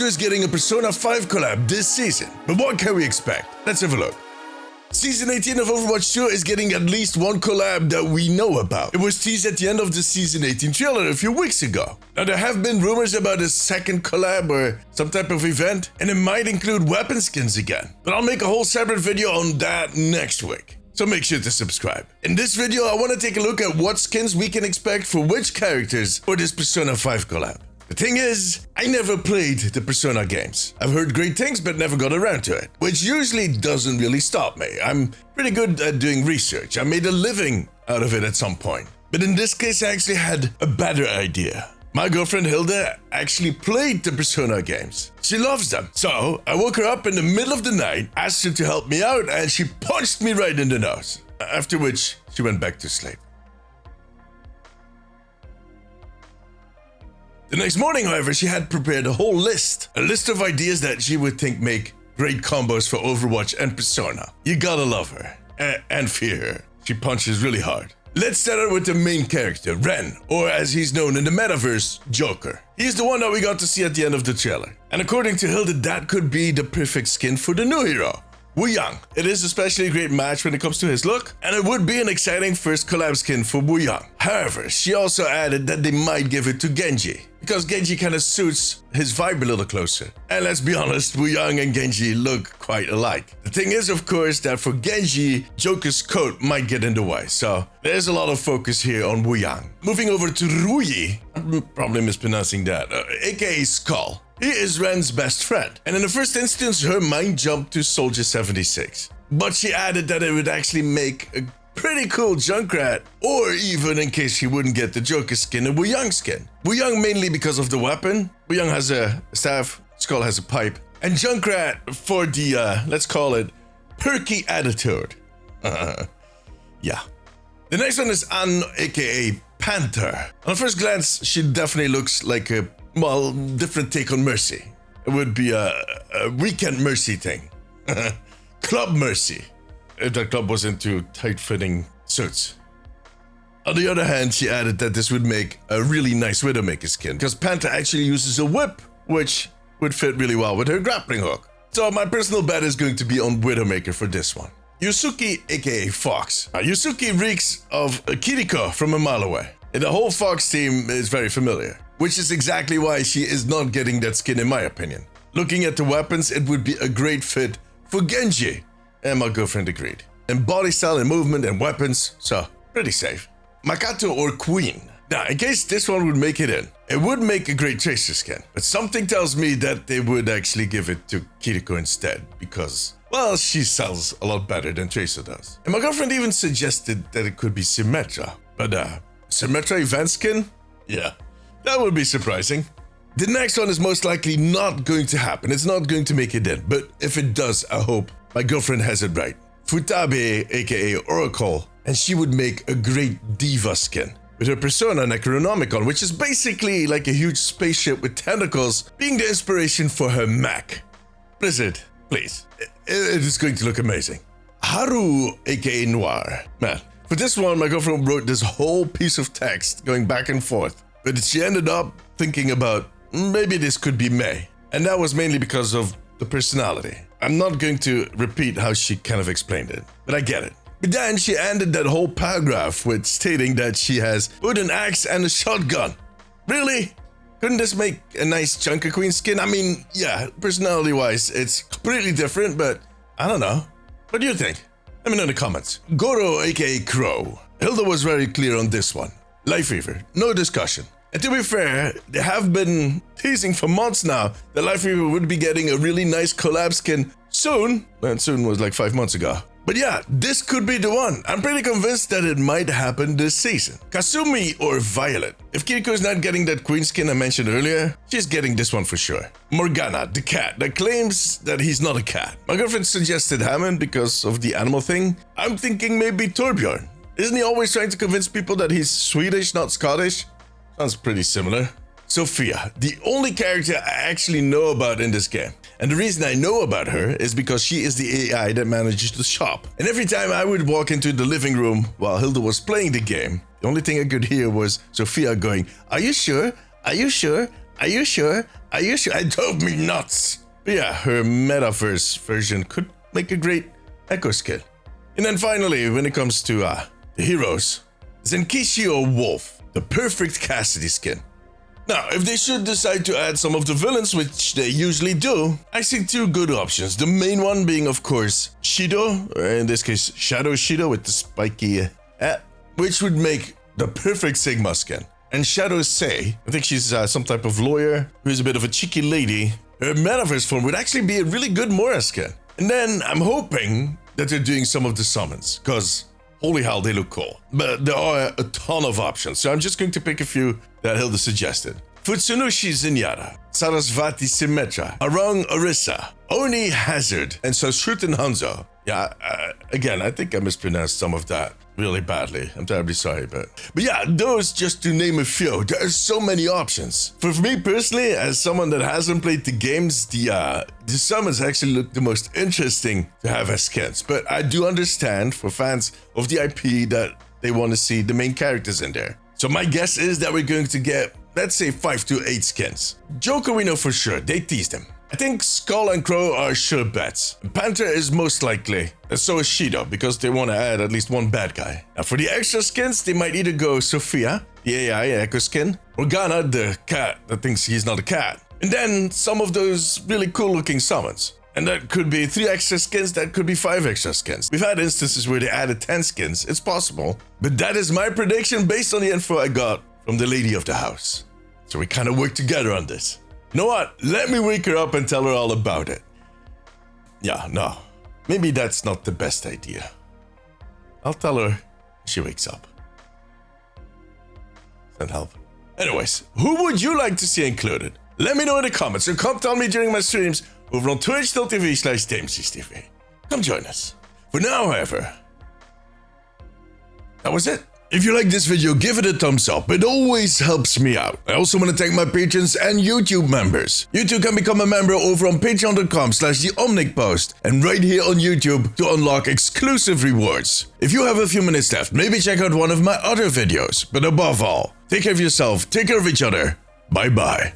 is getting a Persona 5 collab this season, but what can we expect? Let's have a look. Season 18 of Overwatch 2 is getting at least one collab that we know about. It was teased at the end of the Season 18 trailer a few weeks ago. Now there have been rumors about a second collab or some type of event, and it might include weapon skins again. But I'll make a whole separate video on that next week. So make sure to subscribe. In this video, I want to take a look at what skins we can expect for which characters for this Persona 5 collab. The thing is, I never played the Persona games. I've heard great things but never got around to it, which usually doesn't really stop me. I'm pretty good at doing research. I made a living out of it at some point. But in this case, I actually had a better idea. My girlfriend Hilda actually played the Persona games. She loves them. So I woke her up in the middle of the night, asked her to help me out, and she punched me right in the nose. After which, she went back to sleep. The next morning, however, she had prepared a whole list. A list of ideas that she would think make great combos for Overwatch and Persona. You gotta love her. And fear her. She punches really hard. Let's start out with the main character, Ren, or as he's known in the metaverse, Joker. He's the one that we got to see at the end of the trailer. And according to Hilda, that could be the perfect skin for the new hero, Wu Yang. It is especially a great match when it comes to his look, and it would be an exciting first collab skin for Wu Yang. However, she also added that they might give it to Genji, because Genji kind of suits his vibe a little closer. And let's be honest, Wu Yang and Genji look quite alike. The thing is, of course, that for Genji, Joker's coat might get in the way, so there's a lot of focus here on Wu Yang. Moving over to Ruyi, I'm probably mispronouncing that, aka Skull. He is Ren's best friend, and in the first instance, her mind jumped to Soldier 76. But she added that it would actually make a pretty cool Junkrat, or even in case he wouldn't get the Joker skin, a Wu Yang skin. Wu Yang mainly because of the weapon. Wu Yang has a staff, Skull has a pipe, and Junkrat for the, let's call it, perky attitude. Yeah. The next one is An, aka Panther. On first glance, she definitely looks like a different take on Mercy. It would be a weekend Mercy thing. Club Mercy, if that club was into tight-fitting suits. On the other hand, she added that this would make a really nice Widowmaker skin, because Panther actually uses a whip, which would fit really well with her grappling hook. So my personal bet is going to be on Widowmaker for this one. Yusuke, aka Fox. Yusuke reeks of Kiriko from a mile away. And the whole Fox team is very familiar, which is exactly why she is not getting that skin in my opinion. Looking at the weapons, it would be a great fit for Genji, and my girlfriend agreed. In body style and movement and weapons, so pretty safe. Makato or Queen. Now, in case this one would make it in, it would make a great Tracer skin, but something tells me that they would actually give it to Kiriko instead, because, well, she sells a lot better than Tracer does. And my girlfriend even suggested that it could be Symmetra, but Symmetra event skin? Yeah. That would be surprising. The next one is most likely not going to happen. It's not going to make it in, but if it does, I hope my girlfriend has it right. Futabe, aka Oracle, and she would make a great diva skin with her Persona Necronomicon, which is basically like a huge spaceship with tentacles, being the inspiration for her mech. Blizzard, please. It is going to look amazing. Haru, aka Noir. Man, for this one, my girlfriend wrote this whole piece of text going back and forth. But she ended up thinking about, maybe this could be May. And that was mainly because of the personality. I'm not going to repeat how she kind of explained it, but I get it. But then she ended that whole paragraph with stating that she has both an axe and a shotgun. Really? Couldn't this make a nice Junker Queen skin? I mean, yeah, personality-wise, it's completely different, but I don't know. What do you think? Let me know in the comments. Goro, aka Crow. Hilda was very clear on this one. Life Reaver, no discussion. And to be fair, they have been teasing for months now that Life Reaver would be getting a really nice collab skin soon. And soon was like 5 months ago. But yeah, this could be the one. I'm pretty convinced that it might happen this season. Kasumi or Violet. If Kiriko is not getting that queen skin I mentioned earlier, she's getting this one for sure. Morgana, the cat that claims that he's not a cat. My girlfriend suggested Hammond because of the animal thing. I'm thinking maybe Torbjorn. Isn't he always trying to convince people that he's Swedish, not Scottish? Sounds pretty similar. Sophia, the only character I actually know about in this game. And the reason I know about her is because she is the AI that manages the shop. And every time I would walk into the living room while Hilda was playing the game, the only thing I could hear was Sophia going, "Are you sure? Are you sure? Are you sure? Are you sure? It drove me nuts. But yeah, her metaverse version could make a great Echo skin. And then finally, when it comes to the heroes, Zenkishio Wolf, the perfect Cassidy skin. Now, if they should decide to add some of the villains, which they usually do, I see two good options. The main one being, of course, Shido, or in this case, Shadow Shido with the spiky which would make the perfect Sigma skin. And Shadow Sei, I think she's some type of lawyer who's a bit of a cheeky lady. Her metaverse form would actually be a really good Mora skin. And then I'm hoping that they're doing some of the summons, because holy hell, they look cool. But there are a ton of options, so I'm just going to pick a few that Hilda suggested. Futsunushi Zenyatta, Sarasvati Symmetra, Arang Orisa, Oni Hazard, and Sashrutin Hanzo. Yeah, again, I think I mispronounced some of that really badly. I'm terribly sorry, but yeah, those just to name a few. There are so many options. For me personally, as someone that hasn't played the games, the summons actually look the most interesting to have as skins. But I do understand for fans of the IP that they want to see the main characters in there. So my guess is that we're going to get, let's say, 5 to 8 skins. Joker we know for sure, they teased him. I think Skull and Crow are sure bets. Panther is most likely, and so is Shido, because they want to add at least one bad guy. Now for the extra skins, they might either go Sophia, the AI Echo skin, Morgana, the cat that thinks he's not a cat, and then some of those really cool looking summons. And that could be 3 extra skins, that could be 5 extra skins. We've had instances where they added 10 skins, it's possible. But that is my prediction based on the info I got from the lady of the house. So we kind of work together on this. You know what? Let me wake her up and tell her all about it. Yeah, no. Maybe that's not the best idea. I'll tell her when she wakes up. Does that help? Anyways, who would you like to see included? Let me know in the comments or come tell me during my streams over on twitch.tv/DeemziesTV. Come join us. For now, however, that was it. If you like this video, give it a thumbs up. It always helps me out. I also want to thank my patrons and YouTube members. You too can become a member over on patreon.com/theomnicpost and right here on YouTube to unlock exclusive rewards. If you have a few minutes left, maybe check out one of my other videos. But above all, take care of yourself, take care of each other. Bye bye.